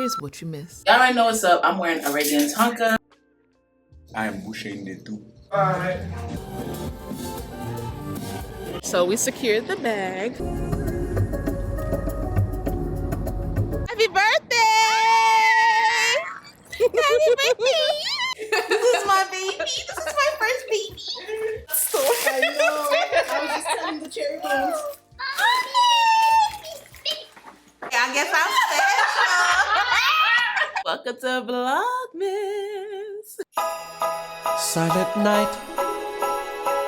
here's what you missed. Y'all already know what's up. I'm wearing a Arabian Tonka. I am pushing the two. Alright. So we secured the bag. Happy birthday! Happy birthday! This is my baby. This is my first baby. I know. I was just telling the cherry bones. I guess I'm special. Welcome to Vlogmas. Silent night,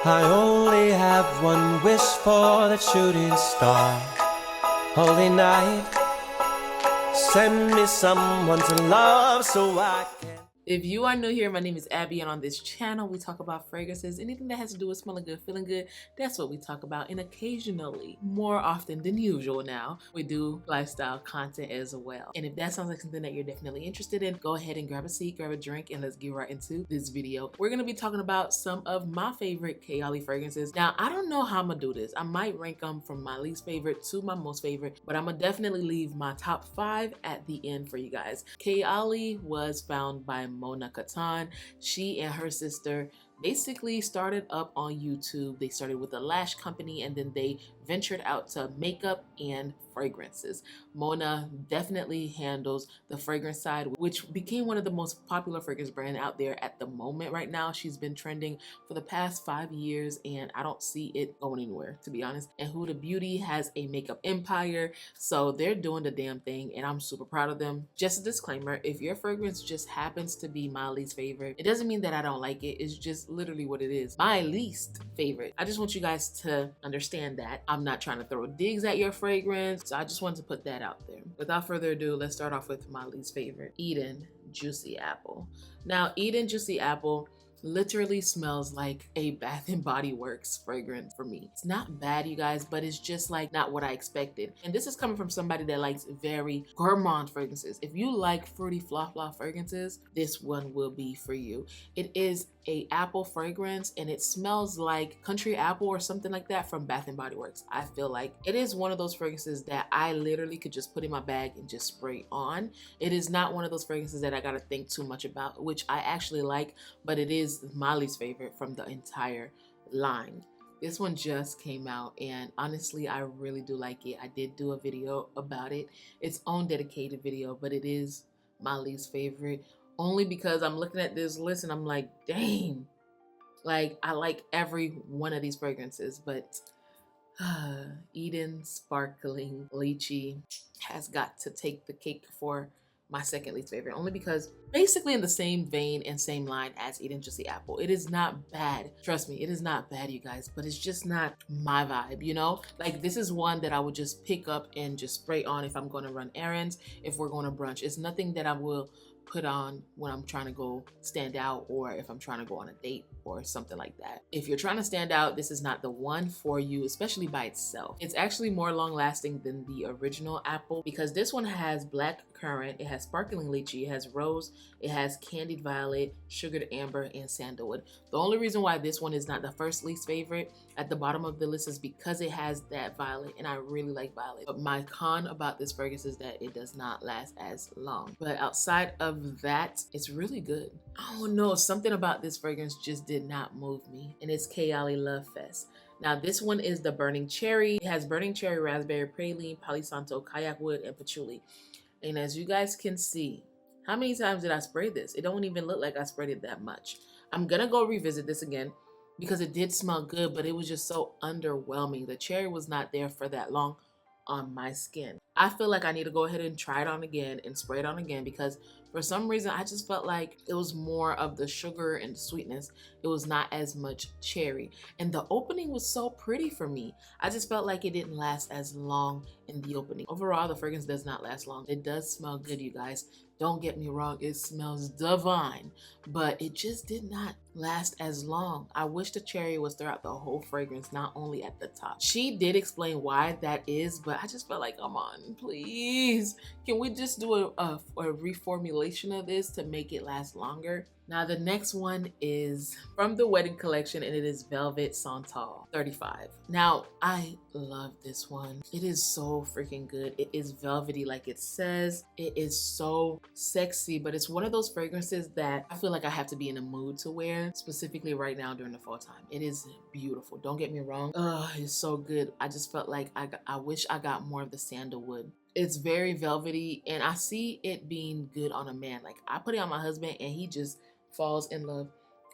I only have one wish for the shooting star. Holy night, send me someone to love so I can. If you are new here, my name is Abby, and on this channel we talk about fragrances, anything that has to do with smelling good, feeling good. That's what we talk about. And occasionally, more often than usual now, we do lifestyle content as well. And if that sounds like something that you're definitely interested in, go ahead and grab a seat, grab a drink, and let's get right into this video. We're gonna be talking about some of my favorite Kayali fragrances. Now, I don't know how I'm gonna do this. I might rank them from my least favorite to my most favorite, but I'm gonna definitely leave my top 5 at the end for you guys. Kayali was found by Mona Katan. She and her sister basically started up on YouTube. They started with a lash company and then they ventured out to makeup and fragrances. Mona definitely handles the fragrance side, which became one of the most popular fragrance brands out there at the moment right now. She's been trending for the past 5 years and I don't see it going anywhere, to be honest. And Huda Beauty has a makeup empire, so they're doing the damn thing and I'm super proud of them. Just a disclaimer, if your fragrance just happens to be my least favorite, it doesn't mean that I don't like it. It's just literally what it is. My least favorite. I just want you guys to understand that. I'm not trying to throw digs at your fragrance, so I just wanted to put that out there. Without further ado, let's start off with my least favorite, Eden Juicy Apple. Now, Eden Juicy Apple literally smells like a Bath and Body Works fragrance for me. It's not bad, you guys, but it's just like not what I expected. And this is coming from somebody that likes very gourmand fragrances. If you like fruity fla fragrances, this one will be for you. It is a apple fragrance and it smells like country apple or something like that from Bath and Body Works. I feel like it is one of those fragrances that I literally could just put in my bag and just spray on. It is not one of those fragrances that I gotta think too much about, which I actually like, but it is my least favorite from the entire line. This one just came out and honestly I really do like it. I did do a video about it, its own dedicated video, but it is my least favorite only because I'm looking at this list and I'm like, dang, like I like every one of these fragrances, but Eden Sparkling Lychee has got to take the cake for my second least favorite, only because basically in the same vein and same line as Eden Juicy Apple. It is not bad. Trust me, it is not bad, you guys, but it's just not my vibe, you know? Like this is one that I would just pick up and just spray on if I'm going to run errands, if we're going to brunch. It's nothing that I will put on when I'm trying to go stand out or if I'm trying to go on a date or something like that. If you're trying to stand out, this is not the one for you, especially by itself. It's actually more long lasting than the original apple because this one has black currant, it has sparkling lychee, it has rose, it has candied violet, sugared amber, and sandalwood. The only reason why this one is not the first least favorite at the bottom of the list is because it has that violet and I really like violet. But my con about this fragrance is that it does not last as long. But outside of that, it's really good. I don't know, something about this fragrance just did not move me, and it's Kayali Love Fest. Now this one is the Burning Cherry. It has Burning Cherry, Raspberry, Praline, Palo Santo, Kayak Wood, and Patchouli. And as you guys can see, how many times did I spray this? It don't even look like I sprayed it that much. I'm gonna go revisit this again because it did smell good, but it was just so underwhelming. The cherry was not there for that long on my skin. I feel like I need to go ahead and try it on again and spray it on again because for some reason I just felt like it was more of the sugar and the sweetness. It was not as much cherry, and the opening was so pretty for me. I just felt like it didn't last as long in the opening. Overall, the fragrance does not last long. It does smell good, you guys. Don't get me wrong, it smells divine, but it just did not last as long. I wish the cherry was throughout the whole fragrance, not only at the top. She did explain why that is, but I just felt like, come on, please. Can we just do a reformulation of this to make it last longer? Now the next one is from the wedding collection, and it is Velvet Santal 35. Now I love this one. It is so freaking good. It is velvety like it says. It is so sexy, but it's one of those fragrances that I feel like I have to be in a mood to wear, specifically right now during the fall time. It is beautiful. Don't get me wrong. It's so good. I just felt like I wish I got more of the sandalwood. It's very velvety, and I see it being good on a man. Like, I put it on my husband and he just falls in love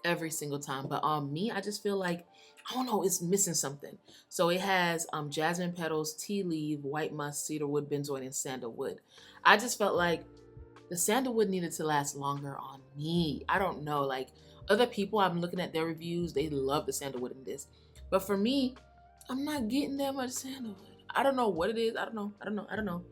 every single time. But on me, I just feel like, I don't know, it's missing something. So it has jasmine petals, tea leaf, white musk, cedarwood, benzoin, and sandalwood. I just felt like the sandalwood needed to last longer on me. I don't know, like other people, I'm looking at their reviews, they love the sandalwood in this. But for me, I'm not getting that much sandalwood. I don't know what it is. I don't know.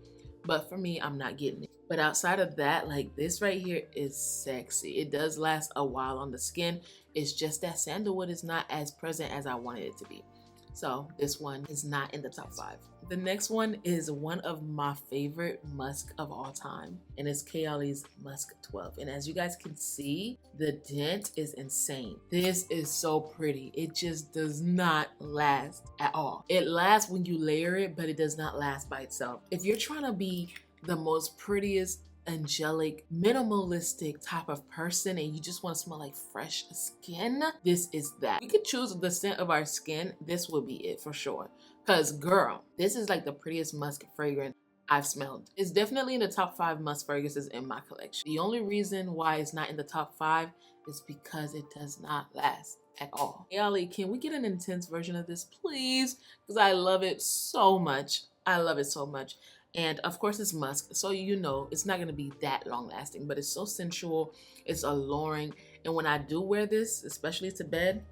But for me, I'm not getting it. But outside of that, like this right here is sexy. It does last a while on the skin. It's just that sandalwood is not as present as I wanted it to be. So this one is not in the top 5. The next one is one of my favorite musk of all time, and it's Kayali's Musk 12. And as you guys can see, the dent is insane. This is so pretty. It just does not last at all. It lasts when you layer it, but it does not last by itself. If you're trying to be the most prettiest, angelic, minimalistic type of person and you just want to smell like fresh skin, this is that. We could choose the scent of our skin. This would be it for sure. Because girl, this is like the prettiest musk fragrance I've smelled. It's definitely in the top 5 musk fragrances in my collection. The only reason why it's not in the top 5 is because it does not last at all. Kayali, can we get an intense version of this, please? Because I love it so much. I love it so much. And of course it's musk, so you know it's not going to be that long lasting, but it's so sensual, it's alluring. And when I do wear this, especially to bed,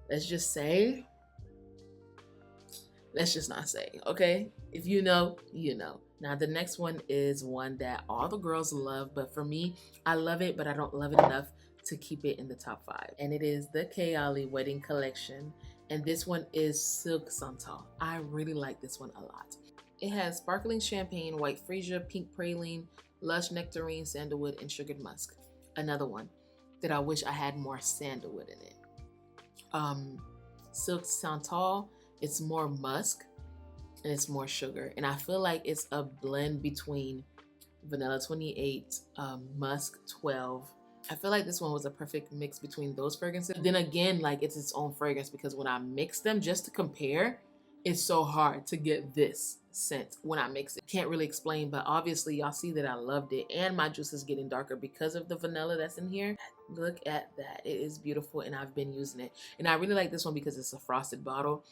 let's just not say, okay? If you know, you know. Now the next one is one that all the girls love, but for me, I love it, but I don't love it enough to keep it in the top 5. And it is the Kayali Wedding Collection. And this one is Silk Santal. I really like this one a lot. It has sparkling champagne, white freesia, pink praline, lush nectarine, sandalwood, and sugared musk. Another one that I wish I had more sandalwood in it. Silk Santal, it's more musk and it's more sugar. And I feel like it's a blend between Vanilla 28, Musk 12. I feel like this one was a perfect mix between those fragrances. Then again, like it's its own fragrance because when I mix them just to compare, it's so hard to get this scent when I mix it. Can't really explain, but obviously y'all see that I loved it, and my juice is getting darker because of the vanilla that's in here. Look at that. It is beautiful, and I've been using it. And I really like this one because it's a frosted bottle,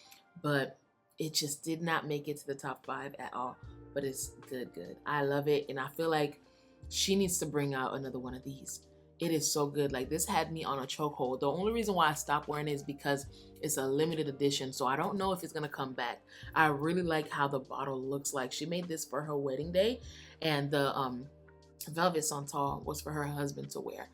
but it just did not make it to the top 5 at all. But it's good. I love it, and I feel like she needs to bring out another one of these. It is so good. Like, this had me on a chokehold. The only reason why I stopped wearing it is because it's a limited edition, so I don't know if it's gonna come back. I really like how the bottle looks like. She made this for her wedding day, and the Velvet Santal was for her husband to wear.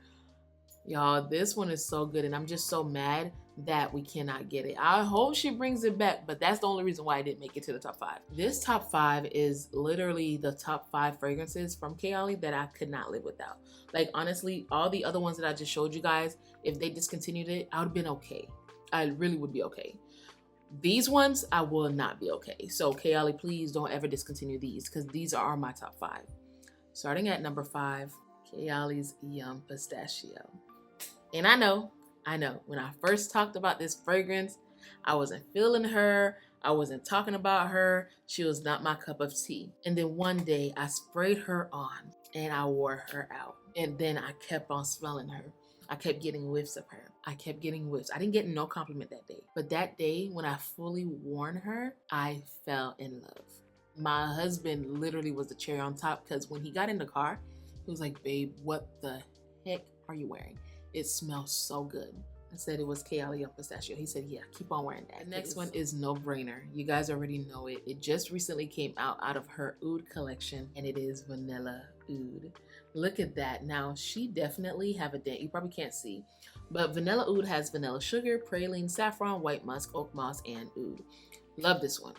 Y'all, this one is so good, and I'm just so mad that we cannot get it. I hope she brings it back, but that's the only reason why I didn't make it to the top 5. This top 5 is literally the top 5 fragrances from Kayali that I could not live without. Like, honestly, all the other ones that I just showed you guys, if they discontinued it, I would have been okay. I really would be okay. These ones, I will not be okay. So Kayali, please don't ever discontinue these, because these are my top 5. Starting at number 5, Kayali's Yum Pistachio. And I know, when I first talked about this fragrance, I wasn't feeling her. I wasn't talking about her. She was not my cup of tea. And then one day I sprayed her on and I wore her out. And then I kept on smelling her. I kept getting whiffs of her. I kept getting whiffs. I didn't get no compliment that day. But that day when I fully worn her, I fell in love. My husband literally was the cherry on top, because when he got in the car, he was like, babe, what the heck are you wearing? It smells so good. I said it was Kayali Yum Pistachio. He said, yeah, keep on wearing that. The next one is No Brainer. You guys already know it. It just recently came out of her Oud collection, and it is Vanilla Oud. Look at that. Now, she definitely have a dent. You probably can't see, but Vanilla Oud has vanilla sugar, praline, saffron, white musk, oak moss, and oud. Love this one.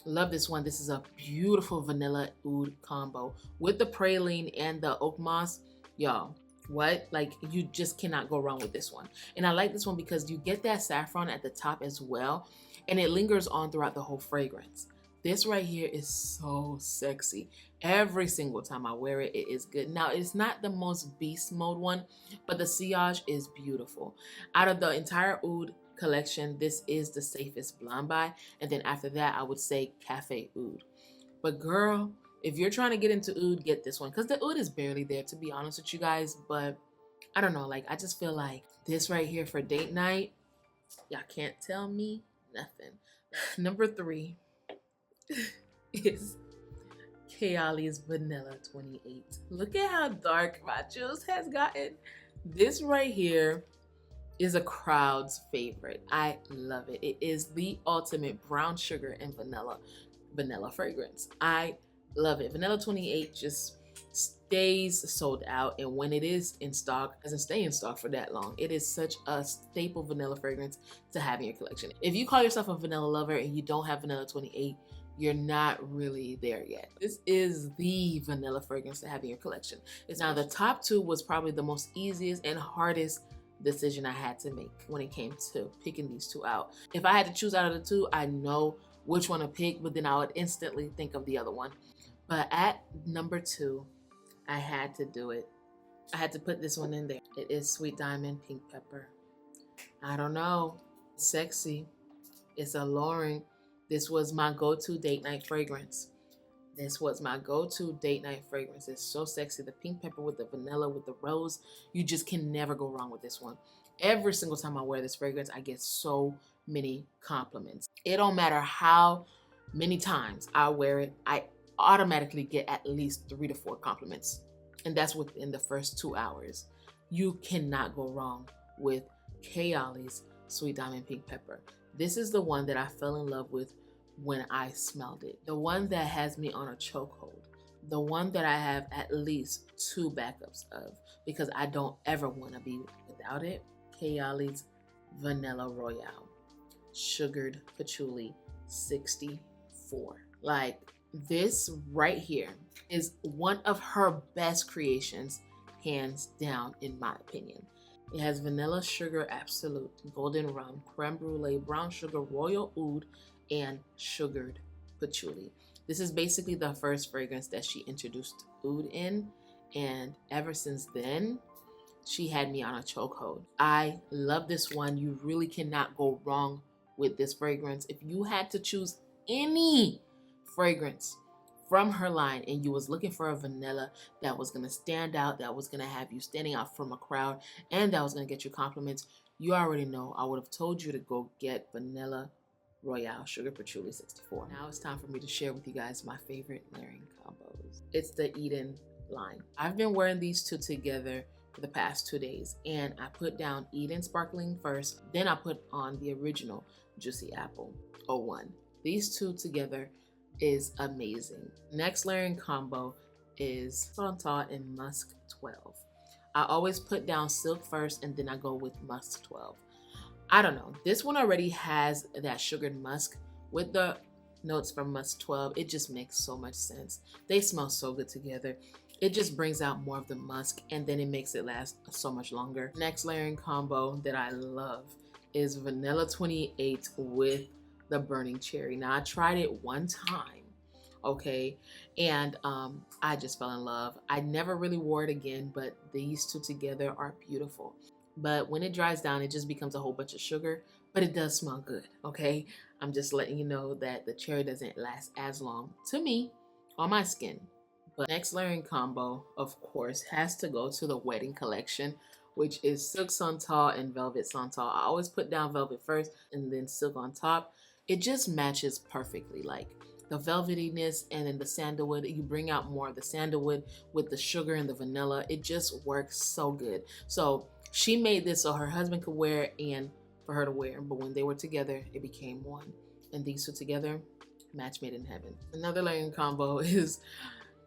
Love this one. This is a beautiful vanilla oud combo with the praline and the oak moss. Y'all, what? Like, you just cannot go wrong with this one. And I like this one because you get that saffron at the top as well, and it lingers on throughout the whole fragrance. This right here is so sexy. Every single time I wear it, it is good. Now, it's not the most beast mode one, but the sillage is beautiful. Out of the entire Oud collection, this is the safest blonde buy. And then after that, I would say Cafe Oud. But girl, if you're trying to get into Oud, get this one. Because the Oud is barely there, to be honest with you guys. But I don't know, like, I just feel like this right here for date night, y'all can't tell me nothing. Number 3 is Kayali's Vanilla 28. Look at how dark my juice has gotten. This right here is a crowd's favorite. I love it. It is the ultimate brown sugar and vanilla fragrance. I love it. Vanilla 28 just stays sold out, and when it is in stock, doesn't stay in stock for that long. It is such a staple vanilla fragrance to have in your collection. If you call yourself a vanilla lover and you don't have Vanilla 28, you're not really there yet. This is the vanilla fragrance to have in your collection. Now, the top 2 was probably the most easiest and hardest decision I had to make when it came to picking these 2 out. If I had to choose out of the 2, I know which one to pick, but then I would instantly think of the other one. But at number 2, I had to do it. I had to put this one in there. It is Sweet Diamond Pink Pepper. I don't know. It's sexy. It's alluring. This was my go-to date night fragrance. This was my go-to date night fragrance. It's so sexy. The pink pepper with the vanilla with the rose. You just can never go wrong with this one. Every single time I wear this fragrance, I get so many compliments. It don't matter how many times I wear it, I automatically get at least 3 to 4 compliments. And that's within the first 2 hours. You cannot go wrong with Kayali's Sweet Diamond Pink Pepper. This is the one that I fell in love with when I smelled it. The one that has me on a chokehold. The one that I have at least 2 backups of because I don't ever want to be without it. Kayali's Vanilla Royale Sugared Patchouli 64. Like, this right here is one of her best creations, hands down, in my opinion. It has vanilla sugar absolute, golden rum, creme brulee, brown sugar, royal oud, and sugared patchouli. This is basically the first fragrance that she introduced oud in, and ever since then, she had me on a chokehold. I love this one. You really cannot go wrong with this fragrance. If you had to choose any fragrance from her line and you was looking for a vanilla that was going to stand out, that was going to have you standing out from a crowd, and that was going to get you compliments, you already know I would have told you to go get Vanilla Royale Sugar Patchouli 64. Now it's time for me to share with you guys my favorite layering combos. It's the Eden line. I've been wearing these 2 together for the past 2 days, and I put down Eden Sparkling first, then I put on the original Juicy Apple 01. These 2 together is amazing. Next layering combo is Santal and Musk 12. I always put down Silk first and then I go with Musk 12. I don't know, this one already has that sugared musk with the notes from Musk 12. It just makes so much sense. They smell so good together. It just brings out more of the musk and then it makes it last so much longer. Next layering combo that I love is Vanilla 28 with the Burning Cherry. Now, I tried it one time, okay, and I just fell in love. I never really wore it again, but these 2 together are beautiful. But when it dries down, it just becomes a whole bunch of sugar, but it does smell good, okay? I'm just letting you know that the cherry doesn't last as long, to me, on my skin. But next layering combo, of course, has to go to the Wedding Collection, which is Silk Santal and Velvet Santal. I always put down Velvet first and then Silk on top. It just matches perfectly, like the velvetiness and then the sandalwood. You bring out more of the sandalwood with the sugar and the vanilla. It just works so good. So she made this so her husband could wear it and for her to wear. But when they were together, it became one. And these 2 together, match made in heaven. Another layering combo is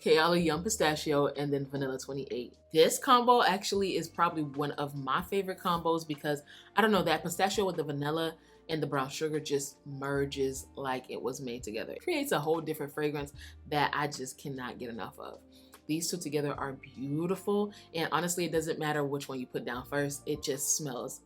Kayali Young Pistachio and then Vanilla 28. This combo actually is probably one of my favorite combos because, I don't know, that pistachio with the vanilla and the brown sugar just merges like it was made together. It creates a whole different fragrance that I just cannot get enough of. These two together are beautiful, and honestly, it doesn't matter which one you put down first. It just smells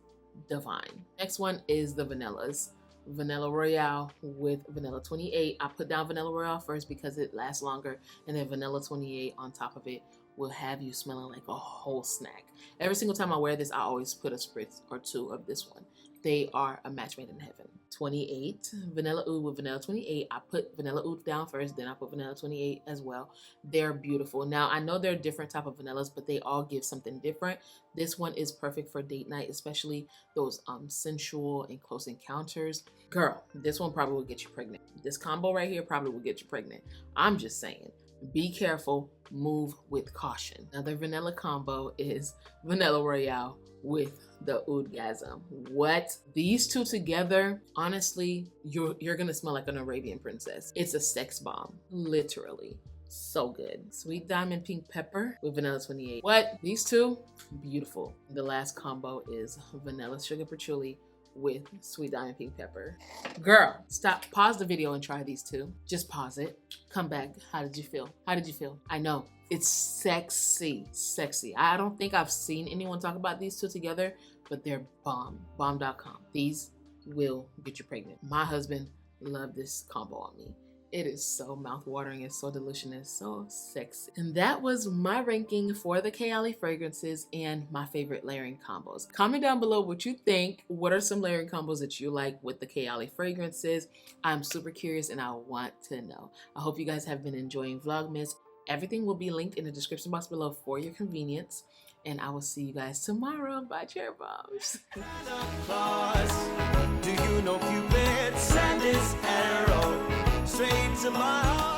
divine. Next one is the vanillas. Vanilla Royale with Vanilla 28. I put down Vanilla Royale first because it lasts longer, and then Vanilla 28 on top of it will have you smelling like a whole snack. Every single time I wear this, I always put a spritz or two of this one. They are a match made in heaven. 28, Vanilla Oud with Vanilla 28. I put Vanilla Oud down first, then I put Vanilla 28 as well. They're beautiful. Now, I know there are different type of vanillas, but they all give something different. This one is perfect for date night, especially those sensual and close encounters. Girl, this one probably will get you pregnant. This combo right here probably will get you pregnant. I'm just saying. Be careful, move with caution. Another vanilla combo is Vanilla Royale with the Oudgasm. What? These two together, honestly, you're gonna smell like an Arabian princess. It's a sex bomb, literally. So good. Sweet Diamond Pink Pepper with Vanilla 28. What? These two, beautiful. The last combo is Vanilla Sugar Patchouli with Sweet Diamond Pink Pepper. Girl, stop, pause the video and try these two. Just pause it. Come back. How did you feel? How did you feel? I know, it's sexy, sexy. I don't think I've seen anyone talk about these two together, but they're bomb, bomb.com. These will get you pregnant. My husband loved this combo on me. It is so mouth-watering, it's so delicious, and it's so sexy. And that was my ranking for the Kayali fragrances and my favorite layering combos. Comment down below what you think. What are some layering combos that you like with the Kayali fragrances? I'm super curious and I want to know. I hope you guys have been enjoying Vlogmas. Everything will be linked in the description box below for your convenience. And I will see you guys tomorrow. Bye, Cherry Bombs. Do you know Cupid sent his arrow straight to my heart?